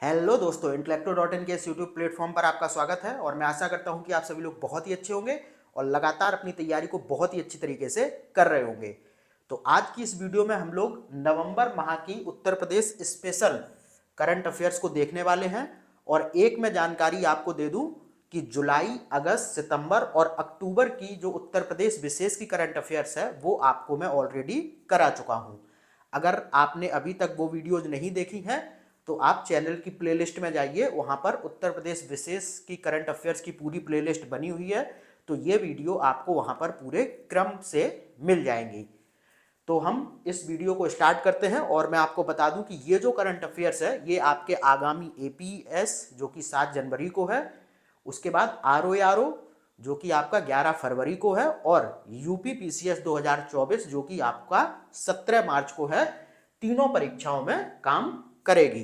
Hello दोस्तों, इंटेलेक्टो.इन के इस यूट्यूब प्लेटफॉर्म पर आपका स्वागत है और मैं आशा करता हूं कि आप सभी लोग बहुत ही अच्छे होंगे और लगातार अपनी तैयारी को बहुत ही अच्छी तरीके से कर रहे होंगे। तो आज की इस वीडियो में हम लोग नवंबर माह की Uttar Pradesh special current affairs को देखने वाले हैं। और एक मैं जानकारी आपको दे दूं कि जुलाई, अगस्त, सितंबर और अक्टूबर की जो उत्तर प्रदेश विशेष की करंट अफेयर्स है वो आपको मैं ऑलरेडी करा चुका हूं। अगर आपने अभी तक वो वीडियोज नहीं देखी हैं तो आप चैनल की प्लेलिस्ट में जाइए, वहां पर उत्तर प्रदेश विशेष की करंट अफेयर्स की पूरी प्लेलिस्ट बनी हुई है। तो ये वीडियो आपको वहां पर पूरे क्रम से मिल जाएंगी। तो हम इस वीडियो को स्टार्ट करते हैं और मैं आपको बता दूं कि ये जो करंट अफेयर्स है ये आपके आगामी एपीएस जो कि 7 जनवरी को है, उसके बाद आरओ जो कि आपका 11 फरवरी को है, और यूपी पीसीएस 2024 जो कि आपका 17 मार्च को है। तीनों परीक्षाओं में काम करेगी।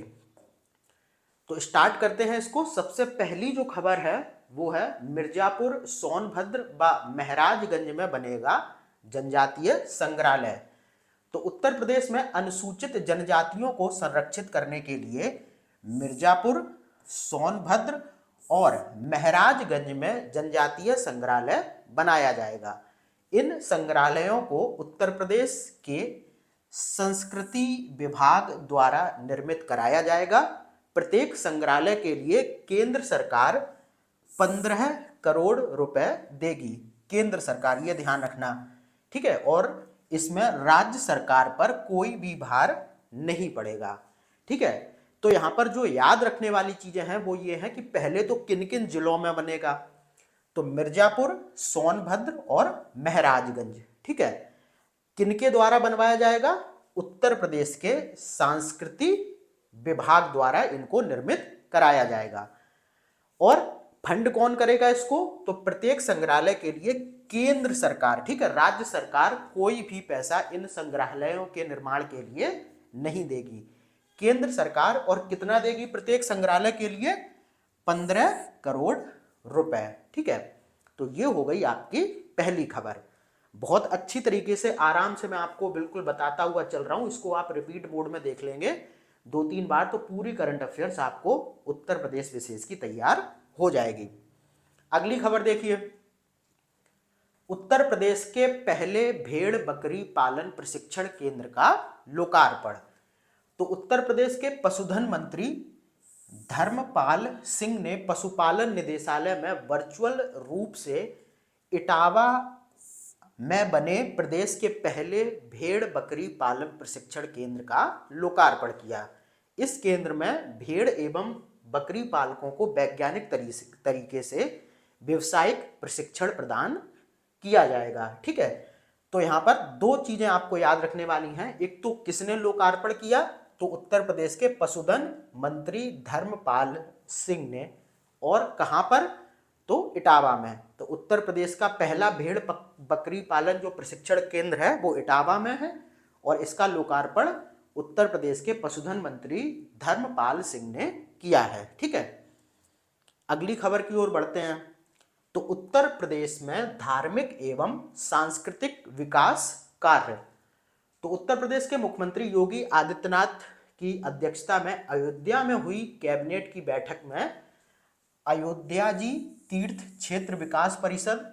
तो स्टार्ट करते हैं इसको। सबसे पहली जो खबर है वो है मिर्जापुर, सोनभद्र व महराजगंज में बनेगा जनजातीय संग्रहालय। तो उत्तर प्रदेश में अनुसूचित जनजातियों को संरक्षित करने के लिए मिर्जापुर, सोनभद्र और महराजगंज में जनजातीय संग्रहालय बनाया जाएगा। इन संग्रहालयों को उत्तर प्रदेश के संस्कृति विभाग द्वारा निर्मित कराया जाएगा। प्रत्येक संग्रहालय के लिए केंद्र सरकार 15 करोड़ रुपए देगी। केंद्र सरकार, ये ध्यान रखना, ठीक है। और इसमें राज्य सरकार पर कोई भी भार नहीं पड़ेगा, ठीक है। तो यहां पर जो याद रखने वाली चीजें हैं वो ये है कि पहले तो किन किन जिलों में बनेगा, तो मिर्जापुर, सोनभद्र और महराजगंज, ठीक है। किनके द्वारा बनवाया जाएगा? उत्तर प्रदेश के सांस्कृति विभाग द्वारा इनको निर्मित कराया जाएगा। और फंड कौन करेगा इसको? तो प्रत्येक संग्रहालय के लिए केंद्र सरकार, ठीक है। राज्य सरकार कोई भी पैसा इन संग्रहालयों के निर्माण के लिए नहीं देगी। केंद्र सरकार, और कितना देगी प्रत्येक संग्रहालय के लिए? 15 करोड़ रुपए, ठीक है। तो ये हो गई आपकी पहली खबर। बहुत अच्छी तरीके से आराम से मैं आपको बिल्कुल बताता हुआ चल रहा हूं। इसको आप रिपीट मोड में देख लेंगे 2-3 बार तो पूरी करंट अफेयर्स आपको उत्तर प्रदेश विशेष की तैयार हो जाएगी। अगली खबर देखिए, उत्तर प्रदेश के पहले भेड़ बकरी पालन प्रशिक्षण केंद्र का लोकार्पण। तो उत्तर प्रदेश के पशुधन मंत्री धर्मपाल सिंह ने पशुपालन निदेशालय में वर्चुअल रूप से इटावा में बने प्रदेश के पहले भेड़ बकरी पालन प्रशिक्षण केंद्र का लोकार्पण किया। इस केंद्र में भेड़ एवं बकरी पालकों को वैज्ञानिक तरीके से व्यवसायिक प्रशिक्षण प्रदान किया जाएगा, ठीक है। तो यहां पर दो चीजें आपको याद रखने वाली हैं। एक तो किसने लोकार्पण किया? तो उत्तर प्रदेश के पशुधन मंत्री धर्मपाल सिंह ने। और कहां पर? तो इटावा में। तो उत्तर प्रदेश का पहला भेड़ बकरी पालन जो प्रशिक्षण केंद्र है वो इटावा में है, और इसका लोकार्पण उत्तर प्रदेश के पशुधन मंत्री धर्मपाल सिंह ने किया है, ठीक है। अगली खबर की ओर बढ़ते हैं। तो उत्तर प्रदेश में धार्मिक एवं सांस्कृतिक विकास कार्य। तो उत्तर प्रदेश के मुख्यमंत्री योगी आदित्यनाथ की अध्यक्षता में अयोध्या में हुई कैबिनेट की बैठक में अयोध्या जी तीर्थ क्षेत्र विकास परिषद,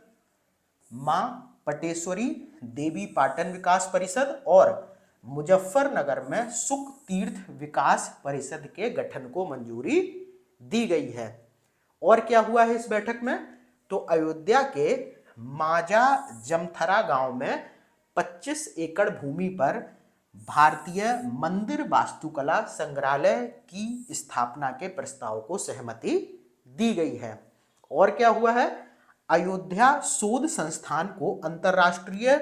मां पटेश्वरी देवी पाटन विकास परिषद और मुजफ्फरनगर में सुख तीर्थ विकास परिषद के गठन को मंजूरी दी गई है। और क्या हुआ है इस बैठक में? तो अयोध्या के माजा जमथरा गांव में 25 एकड़ भूमि पर भारतीय मंदिर वास्तुकला संग्रहालय की स्थापना के प्रस्ताव को सहमति दी गई है। और क्या हुआ है? अयोध्या शोध संस्थान को अंतरराष्ट्रीय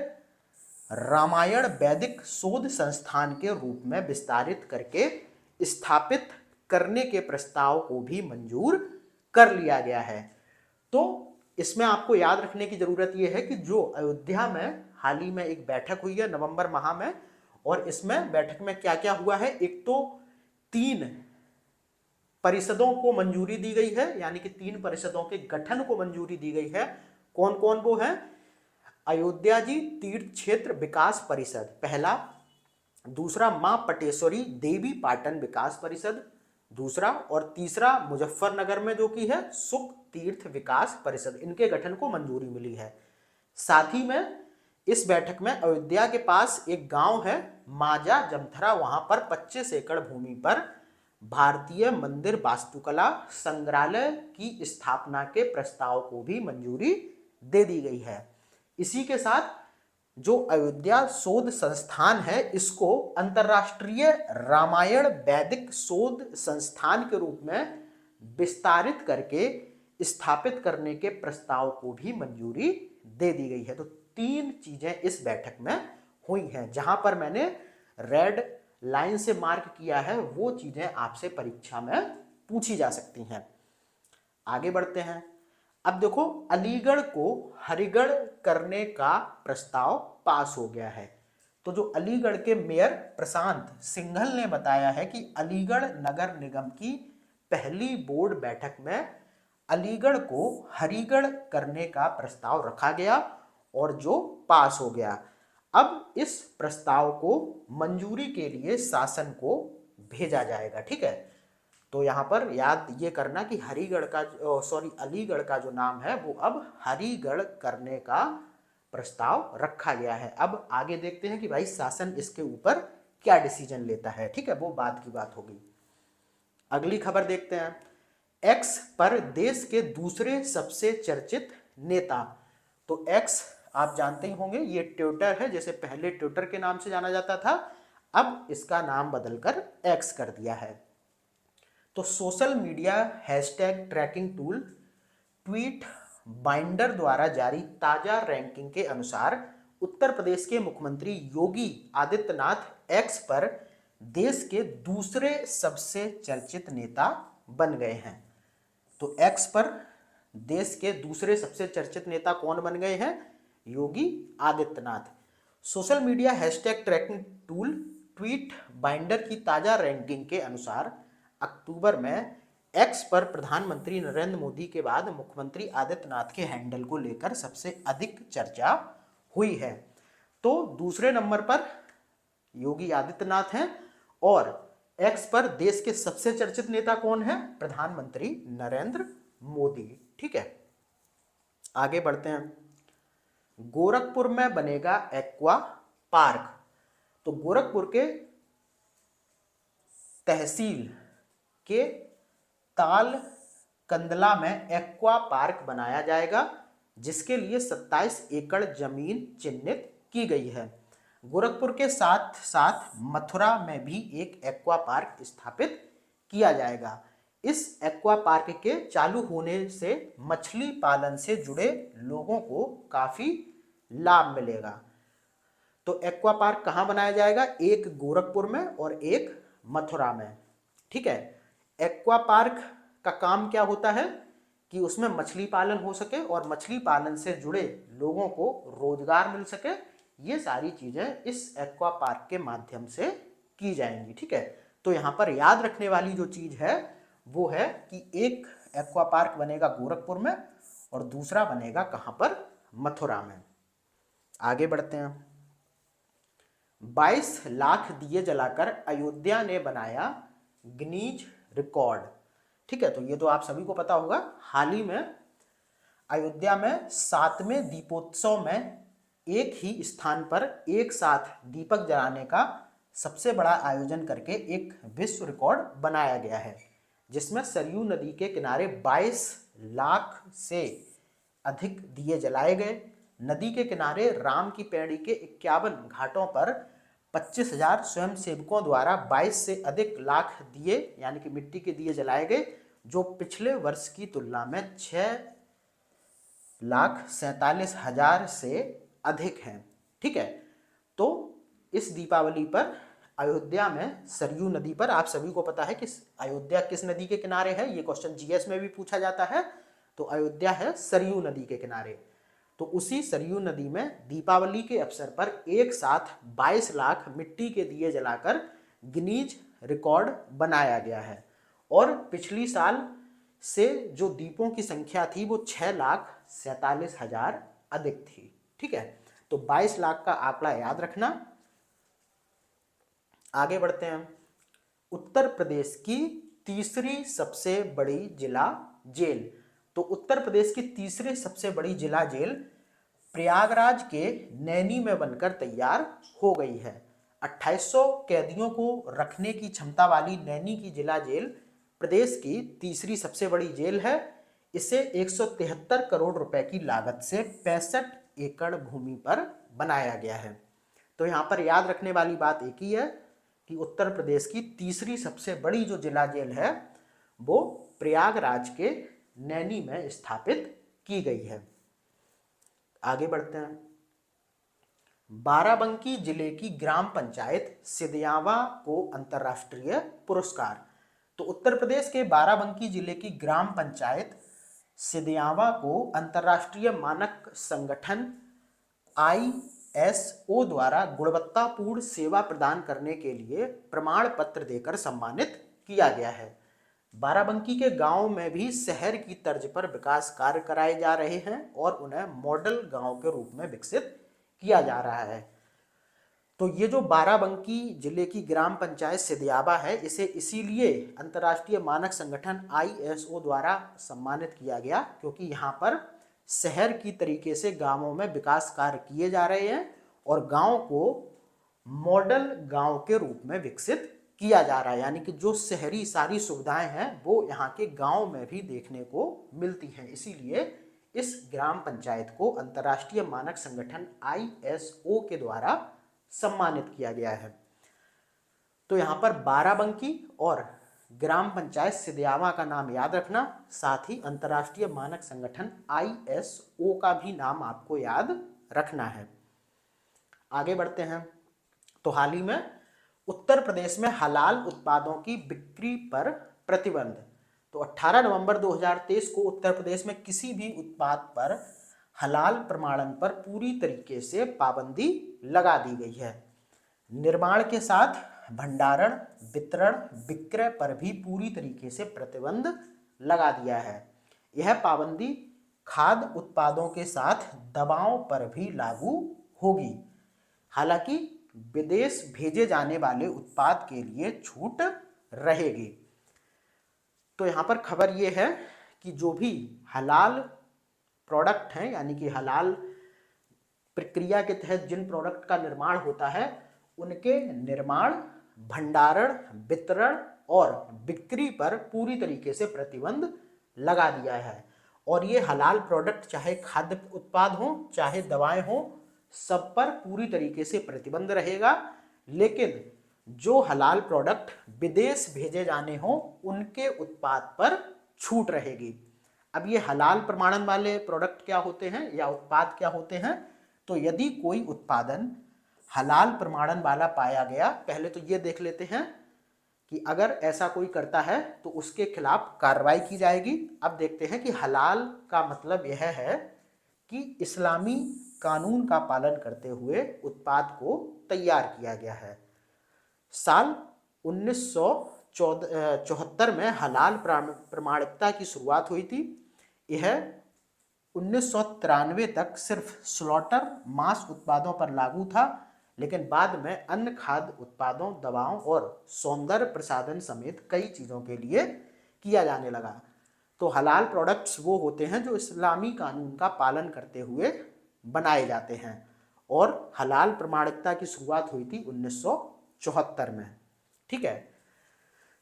रामायण वैदिक शोध संस्थान के रूप में विस्तारित करके स्थापित करने के प्रस्ताव को भी मंजूर कर लिया गया है। तो इसमें आपको याद रखने की जरूरत यह है कि जो अयोध्या में हाल ही में एक बैठक हुई है नवंबर माह में, और इसमें बैठक में क्या क्या हुआ है? एक तो 3 परिषदों को मंजूरी दी गई है, यानी कि 3 परिषदों के गठन को मंजूरी दी गई है। कौन कौन वो है? अयोध्या जी तीर्थ क्षेत्र विकास परिषद पहला, दूसरा मां पटेश्वरी देवी पाटन विकास परिषद, दूसरा, और तीसरा मुजफ्फरनगर में जो कि है सुख तीर्थ विकास परिषद, इनके गठन को मंजूरी मिली है। साथ ही में इस बैठक में अयोध्या के पास एक गांव है माजा जमथरा, वहां पर 25 एकड़ भूमि पर भारतीय मंदिर वास्तुकला संग्रहालय की स्थापना के प्रस्ताव को भी मंजूरी दे दी गई है। इसी के साथ जो अयोध्या शोध संस्थान है, इसको अंतर्राष्ट्रीय रामायण वैदिक शोध संस्थान के रूप में विस्तारित करके स्थापित करने के प्रस्ताव को भी मंजूरी दे दी गई है। तो 3 चीजें इस बैठक में हुई हैं। जहां पर मैंने रेड लाइन से मार्क किया है वो चीजें आपसे परीक्षा में पूछी जा सकती हैं। आगे बढ़ते हैं। अब देखो, अलीगढ़ को हरिगढ़ करने का प्रस्ताव पास हो गया है। तो जो अलीगढ़ के मेयर प्रशांत सिंघल ने बताया है कि अलीगढ़ नगर निगम की पहली बोर्ड बैठक में अलीगढ़ को हरिगढ़ करने का प्रस्ताव रखा गया और जो पास हो गया। अब इस प्रस्ताव को मंजूरी के लिए शासन को भेजा जाएगा। ठीक है, तो यहाँ पर याद ये करना कि अलीगढ़ का जो नाम है वो अब हरिगढ़ करने का प्रस्ताव रखा गया है। अब आगे देखते हैं कि भाई शासन इसके ऊपर क्या डिसीजन लेता है। ठीक है, वो बाद की बात होगी। अगली खबर देखते हैं। एक्स पर देश के दूसरे सबसे चर्चित नेता। तो एक्स आप जानते ही होंगे, ये ट्विटर है, जैसे पहले ट्विटर के नाम से जाना जाता था, अब इसका नाम बदलकर एक्स कर दिया है। तो social media hashtag tracking tool tweet binder द्वारा जारी ताजा रैंकिंग के अनुसार उत्तर प्रदेश के मुख्यमंत्री योगी आदित्यनाथ एक्स पर देश के दूसरे सबसे चर्चित नेता बन गए हैं। तो एक्स पर देश के दूसरे सबसे चर्चित नेता कौन बन गए हैं? Yogi Adityanath. Social media hashtag tracking tool tweet binder की ताजा रैंकिंग के अनुसार अक्टूबर में एक्स पर प्रधानमंत्री नरेंद्र मोदी के बाद मुख्यमंत्री आदित्यनाथ के हैंडल को लेकर सबसे अधिक चर्चा हुई है। तो दूसरे नंबर पर योगी आदित्यनाथ हैं और एक्स पर देश के सबसे चर्चित नेता कौन है? प्रधानमंत्री नरेंद्र मोदी। ठीक है, आगे बढ़ते हैं। गोरखपुर में बनेगा एक्वा पार्क। तो गोरखपुर के तहसील के ताल कंदला में एक्वा पार्क बनाया जाएगा, जिसके लिए 27 एकड़ जमीन चिन्हित की गई है। गोरखपुर के साथ साथ मथुरा में भी एक एक्वा पार्क स्थापित किया जाएगा। इस एक्वा पार्क के चालू होने से मछली पालन से जुड़े लोगों को काफी लाभ मिलेगा। तो एक्वा पार्क कहाँ बनाया जाएगा? एक गोरखपुर में और एक मथुरा में। ठीक है, एक्वा पार्क का काम क्या होता है कि उसमें मछली पालन हो सके और मछली पालन से जुड़े लोगों को रोजगार मिल सके। ये सारी चीजें इस एक्वा पार्क के माध्यम से की जाएंगी। ठीक है, तो यहाँ पर याद रखने वाली जो चीज है वो है कि एक एक्वा पार्क बनेगा गोरखपुर में और दूसरा बनेगा कहाँ पर? मथुरा में। आगे बढ़ते हैं। 22 लाख दिए जलाकर अयोध्या ने बनाया गिनीज रिकॉर्ड। ठीक है, तो ये तो आप सभी को पता होगा। हाल ही में अयोध्या में 7वें दीपोत्सव में एक ही स्थान पर एक साथ दीपक जलाने का सबसे बड़ा आयोजन करके एक विश्व रिकॉर्ड बनाया गया है, जिसमें सरयू नदी के किनारे 22 लाख से अधिक दिए जलाए गए। नदी के किनारे राम की पैड़ी के 51 घाटों पर 25,000 स्वयंसेवकों द्वारा 22 से अधिक लाख दिए यानी कि मिट्टी के दिए जलाए गए, जो पिछले वर्ष की तुलना में 6,47,000 से अधिक हैं। ठीक है, तो इस दीपावली पर अयोध्या में सरयू नदी पर, आप सभी को पता है कि अयोध्या किस नदी के किनारे है, ये क्वेश्चन जीएस में भी पूछा जाता है। तो अयोध्या है सरयू नदी के किनारे। तो उसी सरयू नदी में दीपावली के अवसर पर एक साथ 22 लाख मिट्टी के दिए जलाकर गिनीज रिकॉर्ड बनाया गया है। और पिछली साल से जो दीपों की संख्या थी वो 6,47,000 अधिक थी। ठीक है, तो 22 लाख का आंकड़ा याद रखना। आगे बढ़ते हैं। उत्तर प्रदेश की तीसरी सबसे बड़ी जिला जेल। तो उत्तर प्रदेश की तीसरी सबसे बड़ी जिला जेल प्रयागराज के नैनी में बनकर तैयार हो गई है। 2800 कैदियों को रखने की क्षमता वाली नैनी की जिला जेल प्रदेश की तीसरी सबसे बड़ी जेल है। इसे 173 करोड़ रुपए की लागत से 65 एकड़ भूमि पर बनाया गया है। तो यहाँ पर याद रखने वाली बात एक ही है कि उत्तर प्रदेश की तीसरी सबसे बड़ी जो जिला जेल है वो प्रयागराज के नैनी में स्थापित की गई है। आगे बढ़ते हैं। बाराबंकी जिले की ग्राम पंचायत सिदयावा को अंतर्राष्ट्रीय पुरस्कार। तो उत्तर प्रदेश के बाराबंकी जिले की ग्राम पंचायत सिदयावा को अंतर्राष्ट्रीय मानक संगठन ISO द्वारा गुणवत्तापूर्ण सेवा प्रदान करने के लिए प्रमाण पत्र देकर सम्मानित किया गया है। बाराबंकी के गांव में भी शहर की तर्ज पर विकास कार्य कराए जा रहे हैं और उन्हें मॉडल गांव के रूप में विकसित किया जा रहा है। तो ये जो बाराबंकी जिले की ग्राम पंचायत सिदयावा है, इसे इसीलिए अंतर्राष्ट्रीय मानक संगठन ISO द्वारा सम्मानित किया गया क्योंकि यहाँ पर शहर की तरीके से गांवों में विकास कार्य किए जा रहे हैं और गांव को मॉडल गांव के रूप में विकसित किया जा रहा है। यानी कि जो शहरी सारी सुविधाएं हैं वो यहाँ के गांव में भी देखने को मिलती हैं। इसीलिए इस ग्राम पंचायत को अंतर्राष्ट्रीय मानक संगठन ISO के द्वारा सम्मानित किया गया है। तो यहाँ पर बाराबंकी और ग्राम पंचायत सिदयावा का नाम याद रखना, साथ ही अंतर्राष्ट्रीय मानक संगठन ISO का भी नाम आपको याद रखना है। आगे बढ़ते हैं। तो हाल ही में उत्तर प्रदेश में हलाल उत्पादों की बिक्री पर प्रतिबंध। तो 18 नवंबर 2023 को उत्तर प्रदेश में किसी भी उत्पाद पर हलाल प्रमाणन पर पूरी तरीके से पाबंदी लगा दी गई है। निर्माण के साथ भंडारण, वितरण, विक्रय पर भी पूरी तरीके से प्रतिबंध लगा दिया है। यह पाबंदी खाद्य उत्पादों के साथ दवाओं पर भी लागू होगी। हालांकि विदेश भेजे जाने वाले उत्पाद के लिए छूट रहेगी। तो यहाँ पर खबर ये है कि जो भी हलाल प्रोडक्ट हैं, यानी कि हलाल प्रक्रिया के तहत जिन प्रोडक्ट का निर्माण होता है, उनके निर्माण, भंडारण, वितरण और बिक्री पर पूरी तरीके से प्रतिबंध लगा दिया है। और ये हलाल प्रोडक्ट चाहे खाद्य उत्पाद हो चाहे दवाएं हो, सब पर पूरी तरीके से प्रतिबंध रहेगा। लेकिन जो हलाल प्रोडक्ट विदेश भेजे जाने हो उनके उत्पाद पर छूट रहेगी। अब ये हलाल प्रमाणन वाले प्रोडक्ट क्या होते हैं या उत्पाद क्या होते हैं? तो यदि कोई उत्पादन हलाल प्रमाणन वाला पाया गया, पहले तो ये देख लेते हैं कि अगर ऐसा कोई करता है तो उसके खिलाफ कार्रवाई की जाएगी। अब देखते हैं कि हलाल का मतलब यह है कि इस्लामी कानून का पालन करते हुए उत्पाद को तैयार किया गया है। साल 1974 में हलाल प्रमाणिकता की शुरुआत हुई थी। यह 1993 तक सिर्फ स्लॉटर मांस उत्पादों पर लागू था, लेकिन बाद में अन्य खाद्य उत्पादों, दवाओं और सौंदर्य प्रसाधन समेत कई चीज़ों के लिए किया जाने लगा। तो हलाल प्रोडक्ट्स वो होते हैं जो इस्लामी कानून का पालन करते हुए बनाए जाते हैं और हलाल प्रमाणिकता की शुरुआत हुई थी 1974 में। ठीक है,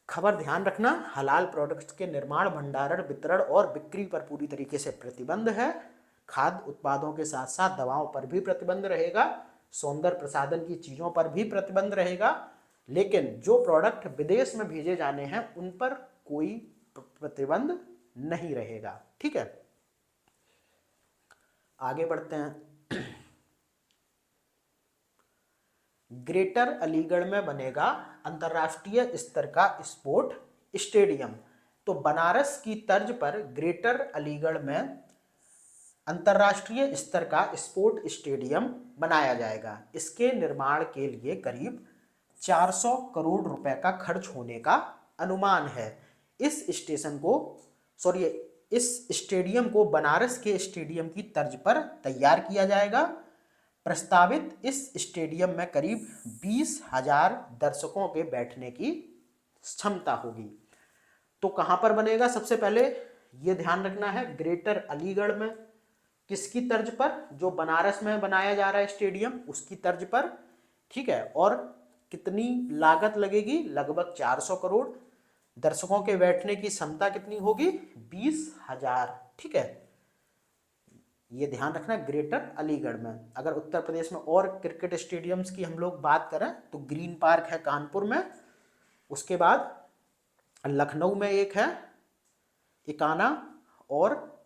खबर ध्यान रखना, हलाल प्रोडक्ट्स के निर्माण, भंडारण, वितरण और बिक्री पर पूरी तरीके से प्रतिबंध है। खाद्य उत्पादों के साथ साथ दवाओं पर भी प्रतिबंध रहेगा, सौंदर्य प्रसाधन की चीज़ों पर भी प्रतिबंध रहेगा। लेकिन जो प्रोडक्ट विदेश में भेजे जाने हैं उन पर कोई प्रतिबंध नहीं रहेगा। ठीक है, आगे बढ़ते हैं। ग्रेटर अलीगढ़ में बनेगा अंतर्राष्ट्रीय स्तर का स्पोर्ट स्टेडियम। तो बनारस की तर्ज पर ग्रेटर अलीगढ़ में अंतर्राष्ट्रीय स्तर का स्पोर्ट स्टेडियम बनाया जाएगा। इसके निर्माण के लिए करीब 400 करोड़ रुपए का खर्च होने का अनुमान है। इस स्टेडियम को बनारस के स्टेडियम की तर्ज पर तैयार किया जाएगा। प्रस्तावित इस स्टेडियम में करीब 20,000 दर्शकों के बैठने की क्षमता होगी। तो कहाँ पर बनेगा? सबसे पहले ये ध्यान रखना है, ग्रेटर अलीगढ़ में। किसकी तर्ज पर? जो बनारस में बनाया जा रहा है स्टेडियम, उसकी तर्ज पर। ठीक है, और कितनी लागत लगेगी? लगभग 400 करोड़। दर्शकों के बैठने की क्षमता कितनी होगी? 20,000। ठीक है, ये ध्यान रखना, ग्रेटर अलीगढ़ में। अगर उत्तर प्रदेश में और क्रिकेट स्टेडियम्स की हम लोग बात करें तो ग्रीन पार्क है कानपुर में, उसके बाद लखनऊ में एक है इकाना, और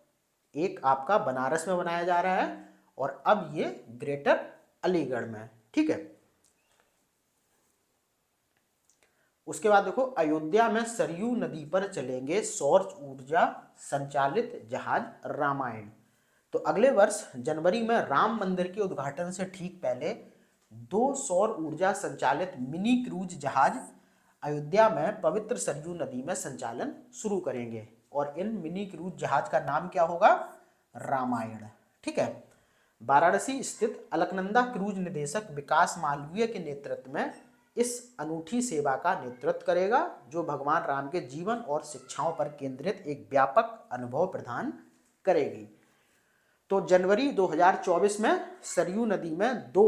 एक आपका बनारस में बनाया जा रहा है, और अब ये ग्रेटर अलीगढ़ में। ठीक है, उसके बाद देखो, अयोध्या में सरयू नदी पर चलेंगे सौर ऊर्जा संचालित जहाज रामायण। तो अगले वर्ष जनवरी में राम मंदिर के उद्घाटन से ठीक पहले 2 सौर ऊर्जा संचालित मिनी क्रूज जहाज अयोध्या में पवित्र सरयू नदी में संचालन शुरू करेंगे, और इन मिनी क्रूज जहाज का नाम क्या होगा? रामायण। ठीक है, वाराणसी स्थित अलकनंदा क्रूज निदेशक विकास मालवीय के नेतृत्व में इस अनूठी सेवा का नेतृत्व करेगा, जो भगवान राम के जीवन और शिक्षाओं पर केंद्रित एक व्यापक अनुभव प्रदान करेगी। तो जनवरी 2024 में सरयू नदी में 2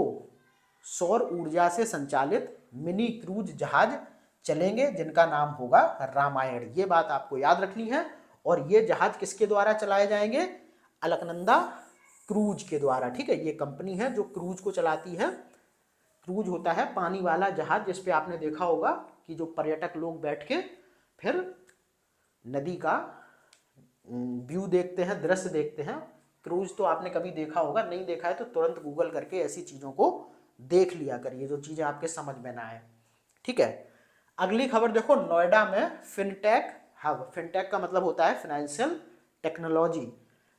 सौर ऊर्जा से संचालित मिनी क्रूज जहाज चलेंगे, जिनका नाम होगा रामायण। ये बात आपको याद रखनी है। और ये जहाज किसके द्वारा चलाए जाएंगे? अलकनंदा क्रूज के द्वारा। ठीक है, ये कंपनी है जो क्रूज को चलाती है। क्रूज होता है पानी वाला जहाज, जिस पे आपने देखा होगा कि जो पर्यटक लोग बैठ के फिर नदी का व्यू देखते हैं, दृश्य देखते हैं। क्रूज तो आपने कभी देखा होगा, नहीं देखा है तो तुरंत गूगल करके ऐसी चीज़ों को देख लिया करिए जो चीज़ें आपके समझ में ना आए। ठीक है, अगली खबर देखो, नोएडा में फिनटेक हब। फिनटेक का मतलब होता है फाइनेंशियल टेक्नोलॉजी।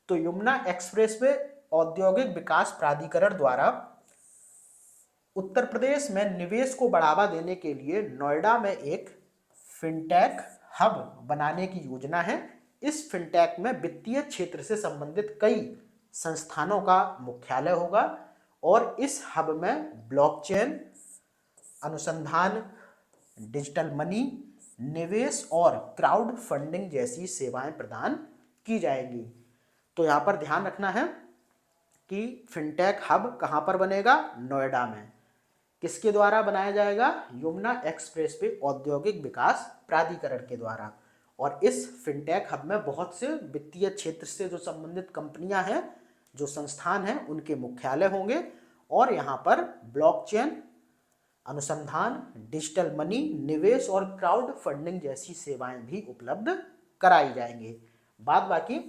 तो यमुना एक्सप्रेसवे औद्योगिक विकास प्राधिकरण द्वारा उत्तर प्रदेश में निवेश को बढ़ावा देने के लिए नोएडा में एक फिनटेक हब बनाने की योजना है। इस फिनटेक में वित्तीय क्षेत्र से संबंधित कई संस्थानों का मुख्यालय होगा, और इस हब में ब्लॉकचेन, अनुसंधान, डिजिटल मनी, निवेश और क्राउड फंडिंग जैसी सेवाएं प्रदान की जाएंगी। तो यहाँ पर ध्यान रखना है कि फिनटेक हब कहाँ पर बनेगा? नोएडा में। किसके द्वारा बनाया जाएगा? यमुना एक्सप्रेसवे औद्योगिक विकास प्राधिकरण के द्वारा। और इस फिनटेक हब में बहुत से वित्तीय क्षेत्र से जो संबंधित कंपनियां हैं, जो संस्थान हैं, उनके मुख्यालय होंगे, और यहाँ पर ब्लॉकचेन, अनुसंधान, डिजिटल मनी, निवेश और क्राउड फंडिंग जैसी सेवाएं भी उपलब्ध कराई जाएंगी। बाद बाकी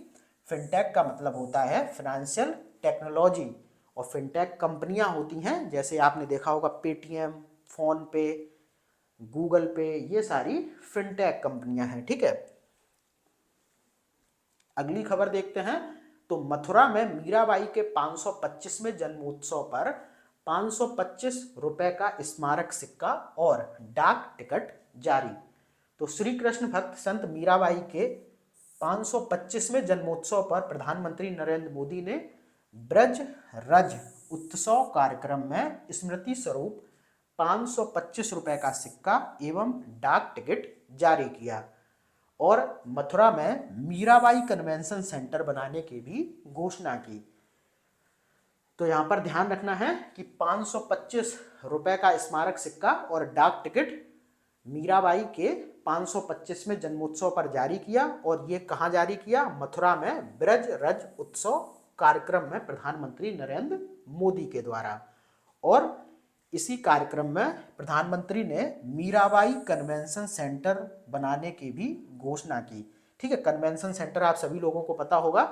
फिनटेक का मतलब होता है फाइनेंशियल टेक्नोलॉजी, और फिनटेक कंपनियां होती हैं, जैसे आपने देखा होगा पेटीएम, फोन पे, गूगल पे, ये सारी फिनटेक कंपनियां हैं। ठीक है, अगली खबर देखते हैं। तो मथुरा में मीराबाई के 525वें जन्मोत्सव पर 525 रुपए का स्मारक सिक्का और डाक टिकट जारी। तो श्री कृष्ण भक्त संत मीराबाई के 525वें जन्मोत्सव पर प्रधानमंत्री नरेंद्र मोदी ने ब्रज रज उत्सव कार्यक्रम में स्मृति स्वरूप 525 रुपए का सिक्का एवं डाक टिकट जारी किया, और मथुरा में मीराबाई कन्वेंशन सेंटर बनाने की भी घोषणा की। तो यहां पर ध्यान रखना है कि 525 रुपए का स्मारक सिक्का और डाक टिकट मीराबाई के 525वें जन्मोत्सव पर जारी किया, और ये कहाँ जारी किया? मथुरा में ब्रज रज उत्सव कार्यक्रम में प्रधानमंत्री नरेंद्र मोदी के द्वारा। और इसी कार्यक्रम में प्रधानमंत्री ने मीराबाई कन्वेंशन सेंटर बनाने की भी घोषणा की। ठीक है, कन्वेंशन सेंटर आप सभी लोगों को पता होगा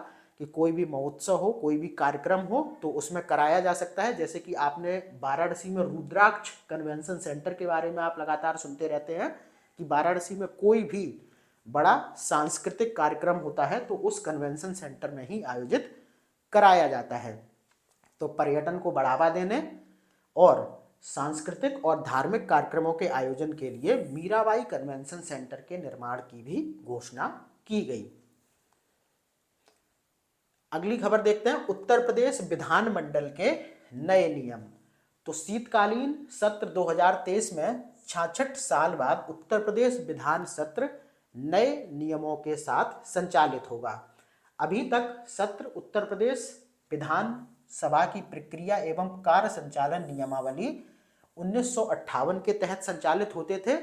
कि कोई भी महोत्सव हो, कोई भी कार्यक्रम हो, तो उसमें कराया जा सकता है। जैसे कि आपने वाराणसी में रुद्राक्ष कन्वेंशन सेंटर के बारे में आप लगातार सुनते रहते हैं कि वाराणसी में कोई भी बड़ा सांस्कृतिक कार्यक्रम होता है तो उस कन्वेंशन सेंटर में ही आयोजित कराया जाता है। तो पर्यटन को बढ़ावा देने और सांस्कृतिक और धार्मिक कार्यक्रमों के आयोजन के लिए मीराबाई कन्वेंशन सेंटर के निर्माण की भी घोषणा की गई। अगली खबर देखते हैं, उत्तर प्रदेश विधानमंडल के नए नियम। तो शीतकालीन सत्र 2023 में 66 साल बाद उत्तर प्रदेश विधान सत्र नए नियमों के साथ संचालित होगा। अभी तक सत्र उत्तर प्रदेश विधानसभा की प्रक्रिया एवं कार्य संचालन नियमावली 1958 के तहत संचालित होते थे,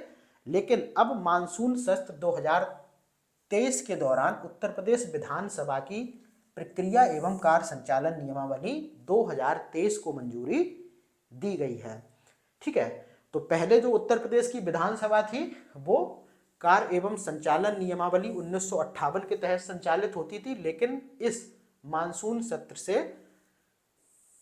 लेकिन अब मानसून सत्र 2023 के दौरान उत्तर प्रदेश विधानसभा की प्रक्रिया एवं कार्य संचालन नियमावली 2023 को मंजूरी दी गई है। ठीक है, तो पहले जो उत्तर प्रदेश की विधानसभा थी वो कार्य एवं संचालन नियमावली 1958 के तहत संचालित होती थी, लेकिन इस मानसून सत्र से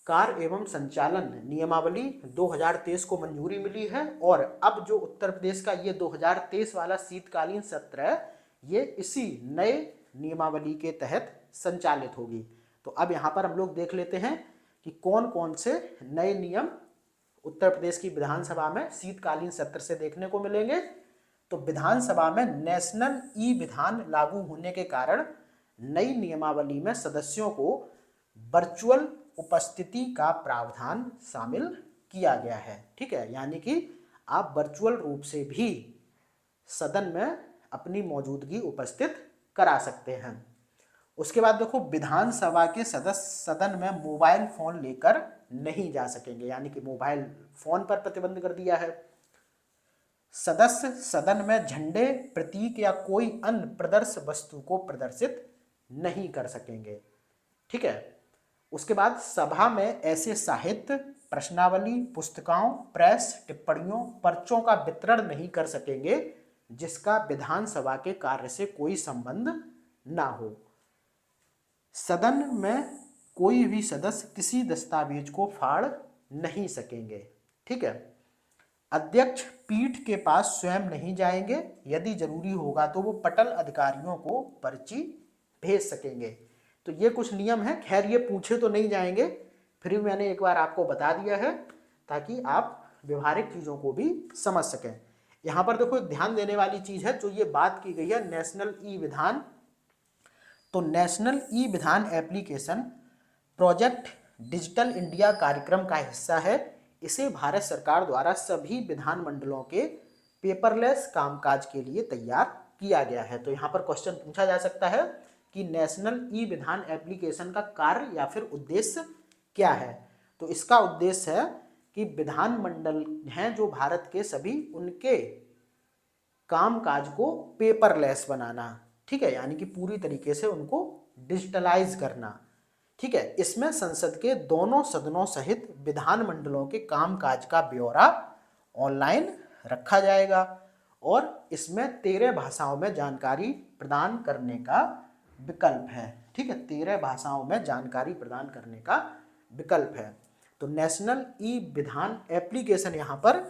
कार्य एवं संचालन नियमावली 2023 को मंजूरी मिली है। और अब जो उत्तर प्रदेश का ये 2023 वाला शीतकालीन सत्र है, ये इसी नए नियमावली के तहत संचालित होगी। तो अब यहाँ पर हम लोग देख लेते हैं कि कौन कौन से नए नियम उत्तर प्रदेश की विधानसभा में शीतकालीन सत्र से देखने को मिलेंगे। तो विधानसभा में नेशनल ई विधान लागू होने के कारण नई नियमावली में सदस्यों को वर्चुअल उपस्थिति का प्रावधान शामिल किया गया है। ठीक है, यानी कि आप वर्चुअल रूप से भी सदन में अपनी मौजूदगी उपस्थित करा सकते हैं। उसके बाद देखो, विधानसभा के सदस्य सदन में मोबाइल फोन लेकर नहीं जा सकेंगे, यानी कि मोबाइल फोन पर प्रतिबंध कर दिया है। सदस्य सदन में झंडे, प्रतीक या कोई अन्य प्रदर्श वस्तु को प्रदर्शित नहीं कर सकेंगे। ठीक है, उसके बाद सभा में ऐसे साहित्य, प्रश्नावली, पुस्तिकाओं, प्रेस, टिप्पणियों, पर्चों का वितरण नहीं कर सकेंगे जिसका विधानसभा के कार्य से कोई संबंध ना हो। सदन में कोई भी सदस्य किसी दस्तावेज को फाड़ नहीं सकेंगे। ठीक है, अध्यक्ष पीठ के पास स्वयं नहीं जाएंगे, यदि जरूरी होगा तो वो पटल अधिकारियों को पर्ची भेज सकेंगे। तो ये कुछ नियम है, खैर ये पूछे तो नहीं जाएंगे, फिर भी मैंने एक बार आपको बता दिया है ताकि आप व्यवहारिक चीज़ों को भी समझ सकें। यहाँ पर देखो, एक ध्यान देने वाली चीज़ है, जो ये बात की गई है नेशनल ई विधान। तो नेशनल ई विधान एप्लीकेशन प्रोजेक्ट डिजिटल इंडिया कार्यक्रम का हिस्सा है। इसे भारत सरकार द्वारा सभी विधानमंडलों के पेपरलेस कामकाज के लिए तैयार किया गया है। तो यहाँ पर क्वेश्चन पूछा जा सकता है कि नेशनल ई विधान एप्लीकेशन का कार्य या फिर उद्देश्य क्या है। तो इसका उद्देश्य है कि विधानमंडल हैं जो भारत के सभी, उनके कामकाज को पेपरलेस बनाना। ठीक है, यानी कि पूरी तरीके से उनको डिजिटलाइज करना। ठीक है, इसमें संसद के दोनों सदनों सहित विधानमंडलों के कामकाज का ब्यौरा ऑनलाइन रखा जाएगा और इसमें 13 भाषाओं में जानकारी प्रदान करने का विकल्प है। ठीक है, 13 भाषाओं में जानकारी प्रदान करने का विकल्प है। तो नेशनल ई विधान एप्लीकेशन यहाँ पर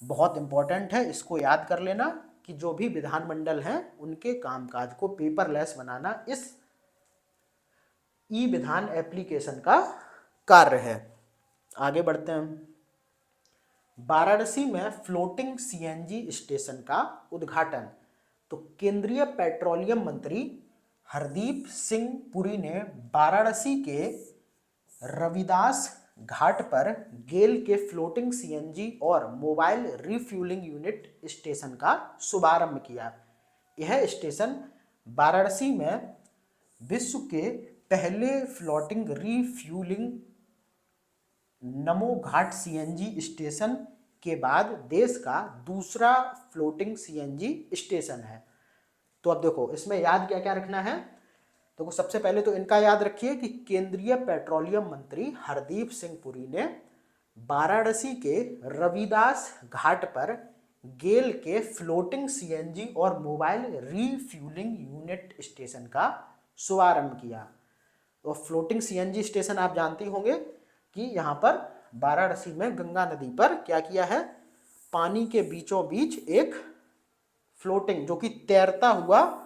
बहुत इंपॉर्टेंट है, इसको याद कर लेना कि जो भी विधानमंडल हैं उनके कामकाज को पेपरलेस बनाना इस ई विधान एप्लीकेशन का कार्य है। आगे बढ़ते हैं। वाराणसी में फ्लोटिंग सीएनजी स्टेशन का उद्घाटन। तो केंद्रीय पेट्रोलियम मंत्री हरदीप सिंह पुरी ने वाराणसी के रविदास घाट पर गेल के फ्लोटिंग सीएनजी और मोबाइल रिफ्यूलिंग यूनिट स्टेशन का शुभारंभ किया। यह स्टेशन वाराणसी में विश्व के पहले floating refuelling Namo Ghat CNG station के बाद देश का दूसरा फ्लोटिंग सीएनजी स्टेशन है। तो अब देखो, इसमें याद क्या क्या रखना है। तो सबसे पहले तो इनका याद रखिए कि केंद्रीय पेट्रोलियम मंत्री हरदीप सिंह पुरी ने वाराणसी के रविदास घाट पर गेल के फ्लोटिंग सीएनजी और मोबाइल रिफ्यूलिंग यूनिट स्टेशन का शुभारंभ किया। तो फ्लोटिंग सीएनजी स्टेशन आप जानते होंगे कि यहाँ पर वाराणसी में गंगा नदी पर क्या किया है, पानी के बीचों बीच एक फ्लोटिंग, जो कि तैरता हुआ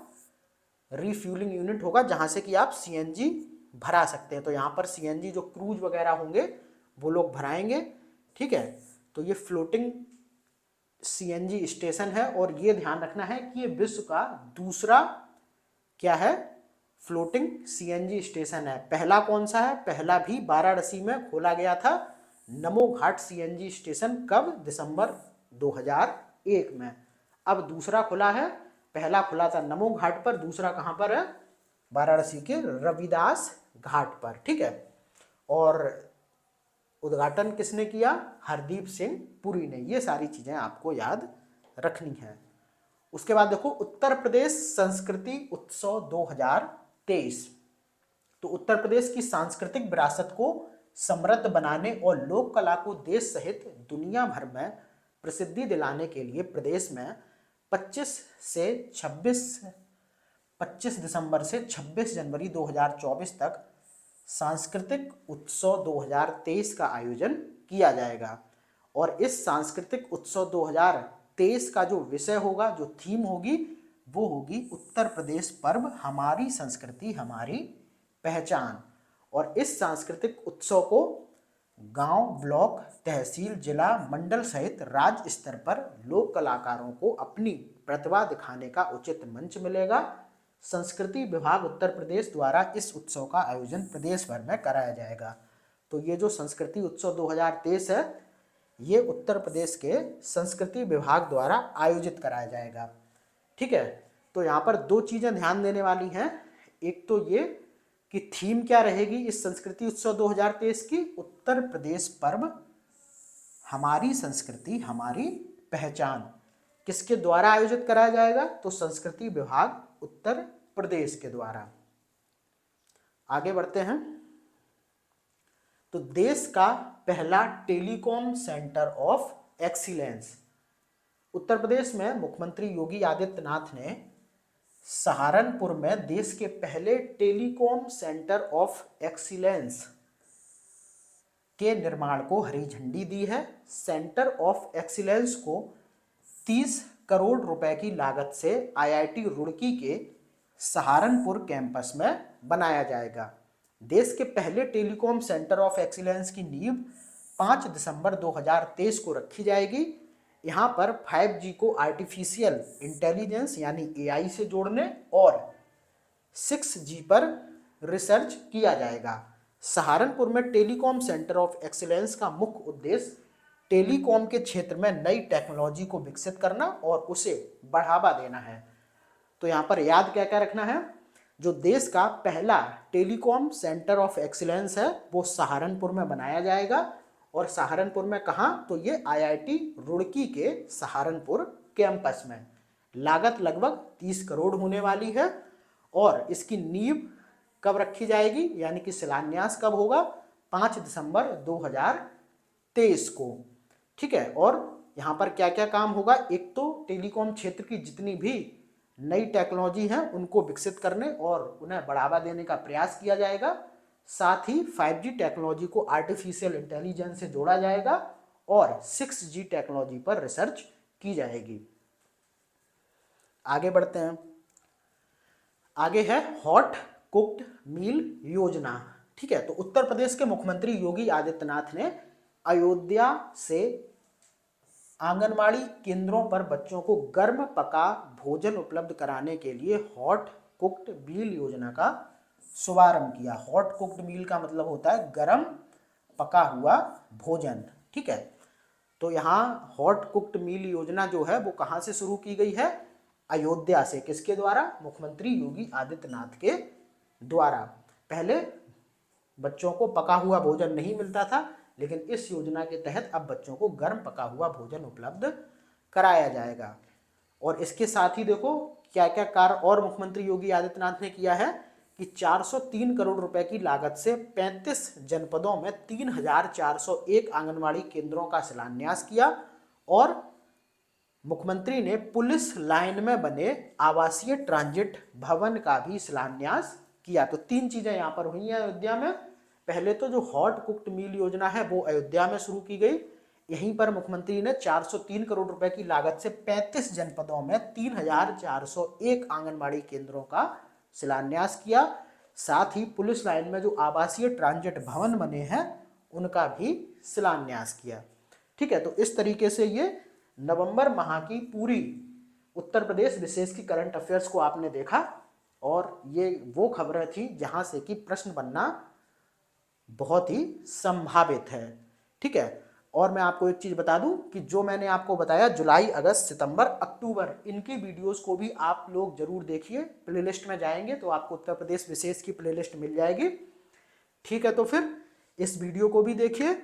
रिफ्यूलिंग यूनिट होगा जहाँ से कि आप सीएनजी भरा सकते हैं। तो यहाँ पर सीएनजी जो क्रूज वगैरह होंगे वो लोग भराएंगे। ठीक है, तो ये फ्लोटिंग सीएनजी स्टेशन है और ये ध्यान रखना है कि ये विश्व का दूसरा क्या है, फ्लोटिंग सीएनजी स्टेशन है। पहला कौन सा है, पहला भी वाराणसी में खोला गया था, नमो घाट सीएनजी स्टेशन। कब, दिसंबर 2001 में। अब दूसरा खुला है पहला खुला था नमो घाट पर, दूसरा कहाँ पर है, वाराणसी के रविदास घाट पर। ठीक है, और उद्घाटन किसने किया, हरदीप सिंह पुरी ने। ये सारी चीजें आपको याद रखनी है। उसके बाद देखो उत्तर प्रदेश संस्कृति उत्सव 2023। तो उत्तर प्रदेश की सांस्कृतिक विरासत को समृद्ध बनाने और लोक कला को देश सहित दुनिया भर में प्रसिद्धि दिलाने के लिए प्रदेश में 25 दिसंबर से 26 जनवरी 2024 तक सांस्कृतिक उत्सव 2023 का आयोजन किया जाएगा। और इस सांस्कृतिक उत्सव 2023 का जो विषय होगा, जो थीम होगी, वो होगी उत्तर प्रदेश पर्व, हमारी संस्कृति हमारी पहचान। और इस सांस्कृतिक उत्सव को गांव, ब्लॉक, तहसील, जिला, मंडल सहित राज्य स्तर पर लोक कलाकारों को अपनी प्रतिभा दिखाने का उचित मंच मिलेगा। संस्कृति विभाग उत्तर प्रदेश द्वारा इस उत्सव का आयोजन प्रदेश भर में कराया जाएगा। तो ये जो संस्कृति उत्सव 2023 है, ये उत्तर प्रदेश के संस्कृति विभाग द्वारा आयोजित कराया जाएगा। ठीक है, तो यहाँ पर दो चीजें ध्यान देने वाली हैं। एक तो ये कि थीम क्या रहेगी इस संस्कृति उत्सव 2023 की, उत्तर प्रदेश पर्व, हमारी संस्कृति हमारी पहचान। किसके द्वारा आयोजित कराया जाएगा, तो संस्कृति विभाग उत्तर प्रदेश के द्वारा। आगे बढ़ते हैं। तो देश का पहला telecom centre of excellence. Uttar Pradesh में मुख्यमंत्री योगी आदित्यनाथ ने सहारनपुर में देश के पहले टेलीकॉम सेंटर ऑफ एक्सीलेंस के निर्माण को हरी झंडी दी है। सेंटर ऑफ एक्सीलेंस को 30 करोड़ रुपए की लागत से आईआईटी रुड़की के सहारनपुर कैंपस में बनाया जाएगा। देश के पहले टेलीकॉम सेंटर ऑफ एक्सीलेंस की नींव 5 दिसंबर 2023 को रखी जाएगी। यहाँ पर 5G को आर्टिफिशियल इंटेलिजेंस यानी AI से जोड़ने और 6G पर रिसर्च किया जाएगा। सहारनपुर में टेलीकॉम सेंटर ऑफ एक्सीलेंस का मुख्य उद्देश्य टेलीकॉम के क्षेत्र में नई टेक्नोलॉजी को विकसित करना और उसे बढ़ावा देना है। तो यहाँ पर याद क्या क्या रखना है, जो देश का पहला टेलीकॉम सेंटर ऑफ एक्सीलेंस है वो सहारनपुर में बनाया जाएगा। और सहारनपुर में कहाँ, तो ये आईआईटी रुड़की के सहारनपुर कैंपस में। लागत लगभग 30 करोड़ होने वाली है। और इसकी नींव कब रखी जाएगी, यानी कि शिलान्यास कब होगा, 5 दिसंबर 2023 को। ठीक है, और यहाँ पर क्या क्या काम होगा, एक तो टेलीकॉम क्षेत्र की जितनी भी नई टेक्नोलॉजी है उनको विकसित करने और उन्हें बढ़ावा देने का प्रयास किया जाएगा। साथ ही 5G टेक्नोलॉजी को आर्टिफिशियल इंटेलिजेंस से जोड़ा जाएगा और 6G टेक्नोलॉजी पर रिसर्च की जाएगी। आगे बढ़ते हैं। आगे है हॉट कुक्ड मील योजना। ठीक है, तो उत्तर प्रदेश के मुख्यमंत्री योगी आदित्यनाथ ने अयोध्या से आंगनवाड़ी केंद्रों पर बच्चों को गर्म पका भोजन उपलब्ध कराने के लिए हॉट कुक्ड मील योजना का शुभारंभ किया। हॉट कुक्ड मील का मतलब होता है गर्म पका हुआ भोजन। ठीक है, तो यहाँ हॉट कुक्ड मील योजना जो है वो कहाँ से शुरू की गई है, अयोध्या से। किसके द्वारा, मुख्यमंत्री योगी आदित्यनाथ के द्वारा। पहले बच्चों को पका हुआ भोजन नहीं मिलता था, लेकिन इस योजना के तहत अब बच्चों को गर्म पका हुआ भोजन उपलब्ध कराया जाएगा। और इसके साथ ही देखो क्या क्या कार्य और मुख्यमंत्री योगी आदित्यनाथ ने किया है कि 403 करोड़ रुपए की लागत से 35 जनपदों में 3401 आंगनवाड़ी केंद्रों का शिलान्यास किया। और मुख्यमंत्री ने पुलिस लाइन में बने आवासीय ट्रांजिट भवन का भी शिलान्यास किया। तो तीन चीजें यहाँ पर हुई हैं अयोध्या में। पहले तो जो हॉट कुक्ड मील योजना है वो अयोध्या में शुरू की गई। यहीं पर मुख्यमंत्री ने 403 करोड़ रुपए की लागत से 35 जनपदों में 3401 आंगनबाड़ी केंद्रों का शिलान्यास किया। साथ ही पुलिस लाइन में जो आवासीय ट्रांजिट भवन बने हैं उनका भी शिलान्यास किया। ठीक है, तो इस तरीके से ये नवंबर माह की पूरी उत्तर प्रदेश विशेष की करंट अफेयर्स को आपने देखा। और ये वो खबरें थी जहां से कि प्रश्न बनना बहुत ही संभावित है। ठीक है, और मैं आपको एक चीज़ बता दूं कि जो मैंने आपको बताया जुलाई, अगस्त, सितंबर, अक्टूबर, इनकी वीडियोस को भी आप लोग जरूर देखिए। प्लेलिस्ट में जाएंगे तो आपको उत्तर प्रदेश विशेष की प्लेलिस्ट मिल जाएगी। ठीक है, तो फिर इस वीडियो को भी देखिए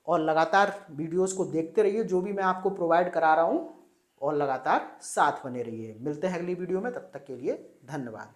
और लगातार वीडियोस को देखते रहिए जो भी मैं आपको प्रोवाइड करा रहा हूँ, और लगातार साथ बने रहिए। मिलते हैं अगली वीडियो में, तब तक के लिए धन्यवाद।